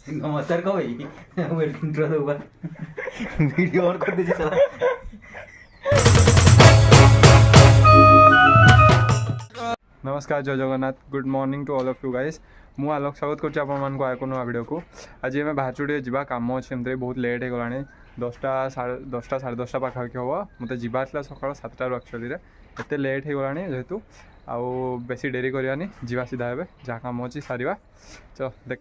नमस्कार कह भाई welcome to the video on कर दीजिए साला। नमस्कार जय Jagannath good morning to all of you guys मु आलोक स्वागत करुच्ची आपको आए नुआ वीडियो को। आज आम बाहर टे जा कम अच्छे एमती बहुत लेट हो गला 10टा साढ़े 10टा पाखापाखि हम मत जावार सका 7टार एक्चुअली एत लेट हो गला जेहेतु आउ बेसी डेरी करानी जा सीधा हे जहाँ कम अच्छी सारे चल देख।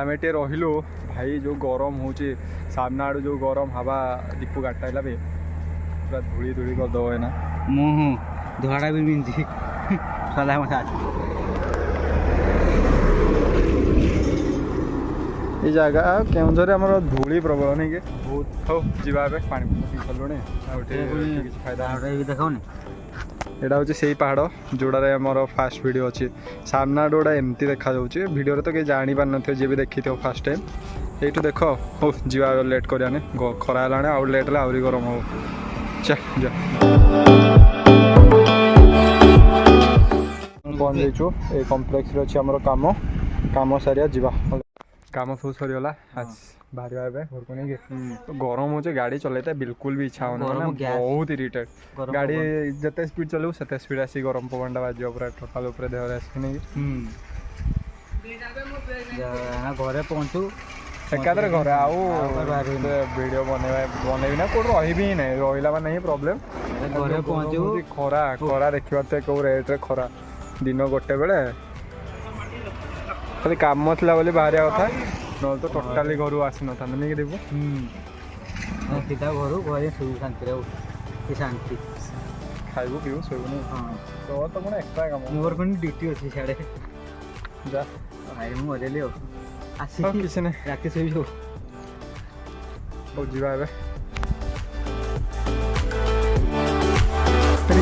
आम ये रहिलु भाई जो गरम हो सामना आड़ जो गरम हवा दीपू गाटा भी पूरा धूली धूली करदे ना मुँह धड़ा भी बिंदी सदा मत ये जगह केउझर आम धूली प्रबल नहीं कि बहुत हो जा पा पी सलुणी फायदा देखा एटा हूँ से पहाड़ जोड़े आमर फास्ट वीडियो अच्छी सामना गोटा एमती देखा वीडियो तो कहीं जानी पार न जी भी देखी थो फास्ट टाइम यू देख हो जा लेट कराने खरा है आउ लेट है आहरी गरम हो जा पहुँच जाइचु ये कम्प्लेक्स अच्छी आम कम कम सारिया जा कम सब सरीगला बाहर घर को नहीं गरम हो गाड़ी चलते बिल्कुल भी इच्छा होना बहुत इरिटेट गाड़ी जिते स्पीड चलू से स्पीड आसी गरम पवन टा बाज पूरा टोटाल उपर देहर आस नहीं घरे पहुँचू एकादरे घर आउ वीडियो बनई ना कौट रही ना रहा मैंने प्रोब्लेम घरे पहुँचू खरा खरा देखा कौ रेट्रे खरा दिन गोटे बेले खाली कम था बोली बाहर कथा ना तो टोटाली घर आसी ना नहीं देव सीधा घर घर शो शांति शांति खाइबू पीबू शोबनी तो तो मैं एक्स्ट्रा काम मोर पुणी ड्यूटी अच्छी सियाड़े जा भाई मुझे मरेली आसी किसी ने राति शोबी हो जा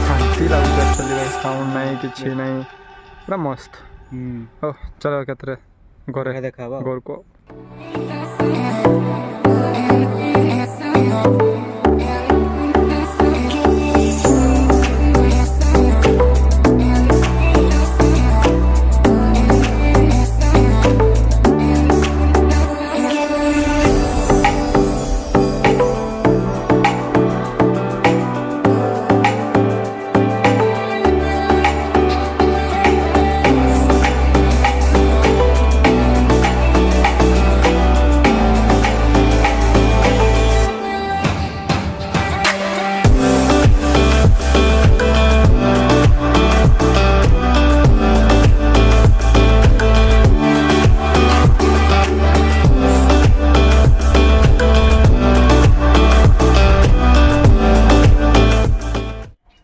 शांति लगुच साउंड ना कि ना पूरा मस्त हो चलो केतरे घर देखा घर को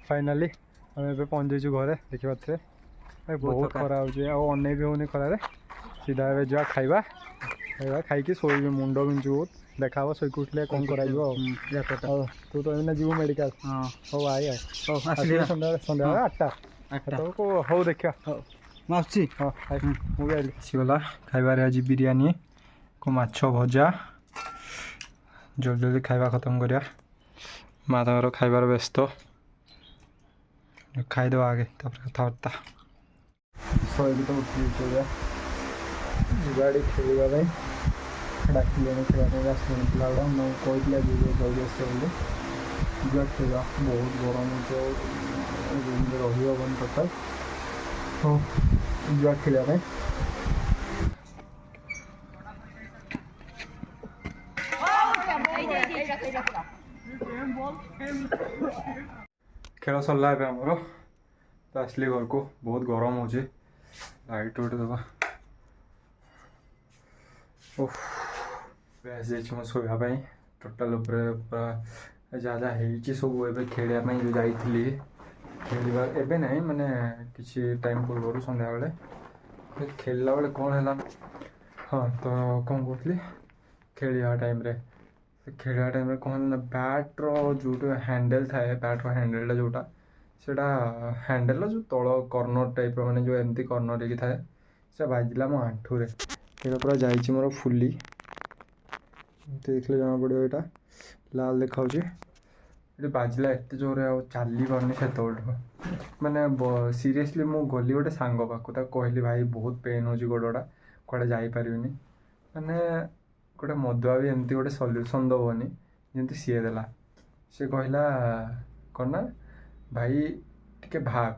फाइनाली आम ए पहुँच जाइए घरे देखी पारे भाई बहुत खरा हो अन भी होनी खरार सीधा ए जा खाइबा खाइबा खाई शोबी मुंड बिंचु बहुत देखा शोक उठे कौन कर तू तो एम जीव मेडिकल हो आई सन्ध्या सन्ध्या 8टा हो देखा मुझे मुझे आसीगला खाइबार आज बिरयानी को माछ भजा जल्दी जल्दी खाइबा खत्म करिया माँ तर खाइबार व्यस्त खाईद आगे कथबार्ता शैली तो उठी गाड़ी खेलवाई डाक खेलने आसने पिला गुड़ा मैं कहती आज जल्दी आसे जुआ खेल बहुत गरम हो रूम रही हेन टोटाल तो जुआ खेलने खेल सरला आमर तो आसली घर को बहुत गरम हो लाइट उठ दबा आसी शोवाई टोटाल पूरा जहाँ जहाँ सब खेलिया जो जाइली ଖେଳିବା ଏବେ ନାହିଁ ମାନେ କିଛି ଟାଇମ୍ ପୂର୍ବରୁ ସନ୍ଧ୍ୟାବେଳେ ଖେଳିଲା ବେଳେ କ'ଣ ହେଲା ହଁ ତ କ'ଣ କହୁଥିଲି ଖେଳିବା ଟାଇମ୍ରେ ଖେଳିବା ଟାଇମ୍ରେ କ'ଣ ହେଲା ନା ବ୍ୟାଟ୍ର ଯେଉଁଟା ହ୍ୟାଣ୍ଡେଲ୍ ଥାଏ ବ୍ୟାଟ୍ର ହ୍ୟାଣ୍ଡେଲ୍ଟା ଯେଉଁଟା ସେଇଟା ହ୍ୟାଣ୍ଡେଲ୍ର ଯେଉଁ ତଳ କର୍ଣ୍ଣର୍ ଟାଇପ୍ର ମାନେ ଯେଉଁ ଏମିତି କର୍ଣ୍ଣର୍ ହେଇକି ଥାଏ ସେଇଟା ବାଜିଲା ମୋ ଆଣ୍ଠୁରେ। ସେଇଟା ପୁରା ଯାଇଛି ମୋର ଫୁଲି, ଏମିତି ଦେଖିଲେ ଜଣାପଡ଼ିବ। ଏଇଟା ଲାଲ ଦେଖାଉଛି। ଏଠି ବାଜିଲା ଏତେ ଜୋରରେ ଆଉ ଚାଲି ପାରୁନି ସେତେବେଳଠୁ। ମାନେ ସିରିୟସଲି ମୁଁ ଗଲି ଗୋଟେ ସାଙ୍ଗ ପାଖକୁ, ତାକୁ କହିଲି ଭାଇ ବହୁତ ପେନ୍ ହେଉଛି ଗୋଡ଼ଟା, କୁଆଡ଼େ ଯାଇପାରିବିନି। ମାନେ ଗୋଟେ ମଦୁଆ ବି ଏମିତି ଗୋଟେ ସଲ୍ୟୁସନ୍ ଦେବନି ଯେମିତି ସିଏ ଦେଲା। ସେ କହିଲା କ'ଣ ନା ଭାଇ ଟିକେ ଭାବ,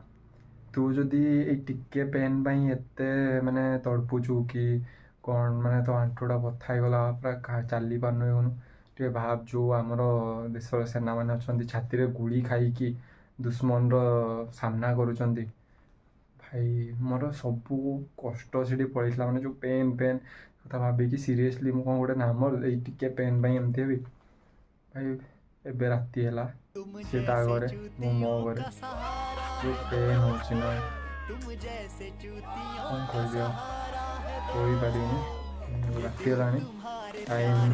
ତୁ ଯଦି ଏଇ ଟିକେ ପେନ୍ ପାଇଁ ଏତେ ମାନେ ତଡ଼ପୁଛୁ କି କ'ଣ, ମାନେ ତୋ ଆଣ୍ଠୁଟା ବଥା ହେଇଗଲା ପୁରା ଚାଲି ପାରୁନୁ, ଟିକେ ଭାବ ଯେଉଁ ଆମର ଦେଶର ସେନାମାନେ ଅଛନ୍ତି ଛାତିରେ ଗୁଳି ଖାଇକି ଦୁଶ୍ମନର ସାମ୍ନା କରୁଛନ୍ତି। ଭାଇ ମୋର ସବୁ କଷ୍ଟ ସେଠି ପଳେଇଥିଲା, ମାନେ ଯେଉଁ ପେନ୍ କଥା ଭାବିକି ସିରିୟସଲି ମୁଁ କ'ଣ ଗୋଟେ ନାମ ଏଇ ଟିକେ ପେନ୍ ପାଇଁ ଏମିତି ହେବି। ଭାଇ ଏବେ ରାତି ହେଲା, ସିଏ ତା ଘରେ ମୁଁ ମୋ ଘରେ, ଯେଉଁ ପେନ୍ ହେଉଛି ନା କ'ଣ କହିବି ଆଉ, କହିପାରିବିନି। ରାତି ହେଲାଣି, ଟାଇମ୍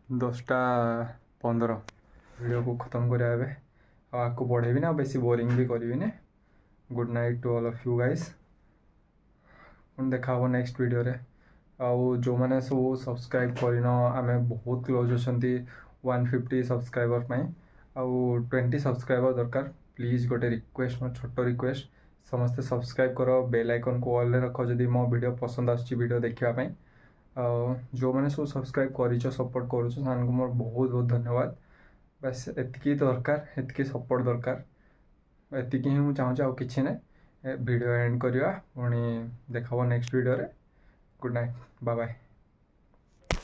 10:15। ଭିଡ଼ିଓକୁ ଖତମ କରିବା ଏବେ, ଆଉ ଆଗକୁ ବଢ଼େଇବିନି ଆଉ ବେଶୀ ବୋରିଂ ବି କରିବିନି। Good night to all of you guys. ପୁଣି ଦେଖା ହେବ ନେକ୍ସଟ ଭିଡ଼ିଓରେ। ଆଉ ଯେଉଁମାନେ ସବୁ ସବସ୍କ୍ରାଇବ୍ କରିନ, ଆମେ ବହୁତ କ୍ଲୋଜ୍ ଅଛନ୍ତି 150 ସବସ୍କ୍ରାଇବର୍ ପାଇଁ, ଆଉ 20 ସବସ୍କ୍ରାଇବର୍ ଦରକାର। ପ୍ଲିଜ୍ ଗୋଟେ ରିକ୍ୱେଷ୍ଟ, ମୋ ଛୋଟ ରିକ୍ୱେଷ୍ଟ, ସମସ୍ତେ ସବସ୍କ୍ରାଇବ୍ କର, ବେଲ୍ ଆଇକନ୍କୁ ଅଲ୍ରେ ରଖ ଯଦି ମୋ ଭିଡ଼ିଓ ପସନ୍ଦ ଆସୁଛି ଭିଡ଼ିଓ ଦେଖିବା ପାଇଁ। ଆଉ ଯେଉଁମାନେ ସବୁ ସବସ୍କ୍ରାଇବ୍ କରିଛ, ସପୋର୍ଟ କରୁଛ, ସେମାନଙ୍କୁ ମୋର ବହୁତ ବହୁତ ଧନ୍ୟବାଦ। ବାସ୍ ଏତିକି ଦରକାର, ଏତିକି ସପୋର୍ଟ ଦରକାର, ଏତିକି ହିଁ ମୁଁ ଚାହୁଁଛି, ଆଉ କିଛି ନାହିଁ। ଭିଡ଼ିଓ ଏଣ୍ଡ କରିବା, ପୁଣି ଦେଖା ହେବ ନେକ୍ସଟ ଭିଡ଼ିଓରେ। Good night, bye bye.